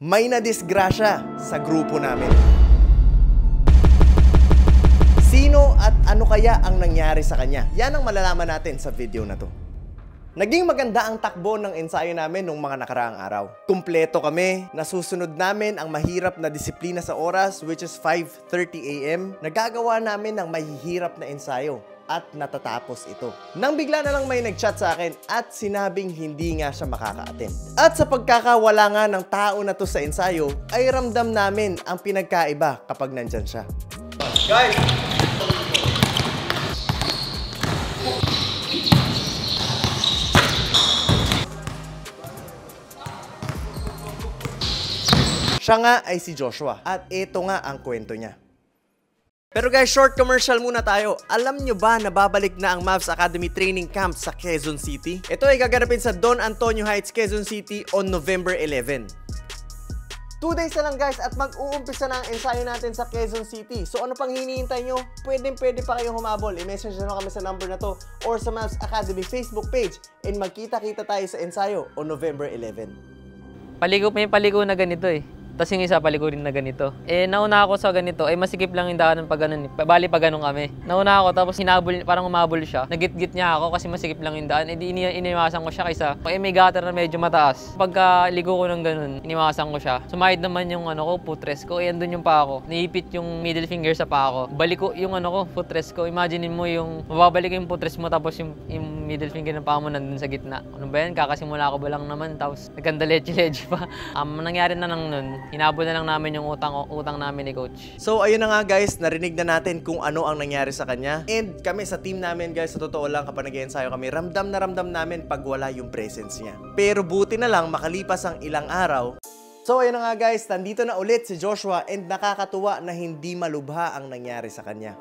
May nadisgrasya sa grupo namin. Sino at ano kaya ang nangyari sa kanya? Yan ang malalaman natin sa video na to. Naging maganda ang takbo ng ensayo namin nung mga nakaraang araw. Kumpleto kami, nasusunod namin ang mahirap na disiplina sa oras, which is 5:30 AM. Nagagawa namin ang mahihirap na ensayo at natatapos ito. Nang bigla na lang may nag-chat sa akin at sinabing hindi nga siya makaka-attend. At sa pagkakawala nga ng tao na to sa ensayo, ay ramdam namin ang pinagkaiba kapag nandyan siya. Guys! Siya nga ay si Joshua at ito nga ang kwento niya. Pero guys, short commercial muna tayo. Alam nyo ba na babalik na ang Mavs Academy Training Camp sa Quezon City? Ito ay gaganapin sa Don Antonio Heights, Quezon City on November 11. 2 days na lang guys at mag-uumpisa na ang ensayo natin sa Quezon City. So ano pang hinihintay nyo? Pwede pa kayong humabol. I-message nyo kami sa number na to or sa Mavs Academy Facebook page and magkita-kita tayo sa ensayo on November 11. Paligo na ganito eh. Tapos yung isa paliko rin na ganito. Nauna ako sa ganito, masikip lang yung daanan pag ganun. Bali pa ganun kami. Nauna ako, tapos hinabol, parang umabol siya. Nagit-git niya ako kasi masikip lang yung daan. Iniwasan ko siya kaysa, may gutter na medyo mataas. Pagka ligo ko ng ganun, iniwasan ko siya. Sumahid naman yung footrest ko, andun yung paa ko. Niipit yung middle finger sa paa ko. Balik ko yung footrest ko. Imaginein mo yung, mababalik yung footrest mo, tapos yung middle finger ng paa mo nandun sa gitna. Ano ba yan? Kakasimula ko ba lang naman, tapos nagkanda leche-leche pa. Nangyari na nang nun. Hinabol na lang namin yung utang namin ni Coach. So ayun na nga guys, narinig na natin kung ano ang nangyari sa kanya. And kami sa team namin guys, sa totoo lang kapag nag-ensayo kami, ramdam na ramdam namin pag wala yung presence niya. Pero buti na lang makalipas ang ilang araw. So ayun na nga guys, nandito na ulit si Joshua and nakakatuwa na hindi malubha ang nangyari sa kanya.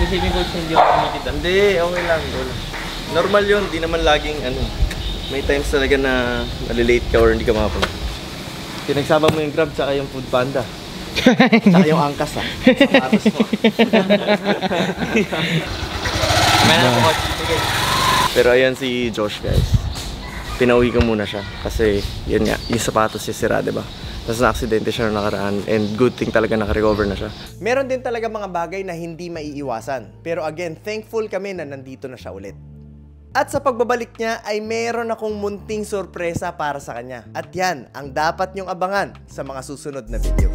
Isipin Coach, hindi ako kumitid. Hindi, okay lang. Normal yun, di naman laging may times talaga na malilate ka or hindi ka makapunta. Pinagsama mo yung Grab tsaka yung Food Panda. Tsaka yung angkas sapatos mo. Pero ayan si Josh guys. Pinauwi ko muna siya kasi yun nga, yung sapatos siya sira, diba? Tapos na-aksidente siya na nakaraan and good thing talaga naka-recover na siya. Meron din talaga mga bagay na hindi maiiwasan. Pero again, thankful kami na nandito na siya ulit. At sa pagbabalik niya ay meron akong munting sorpresa para sa kanya. At yan ang dapat niyong abangan sa mga susunod na video.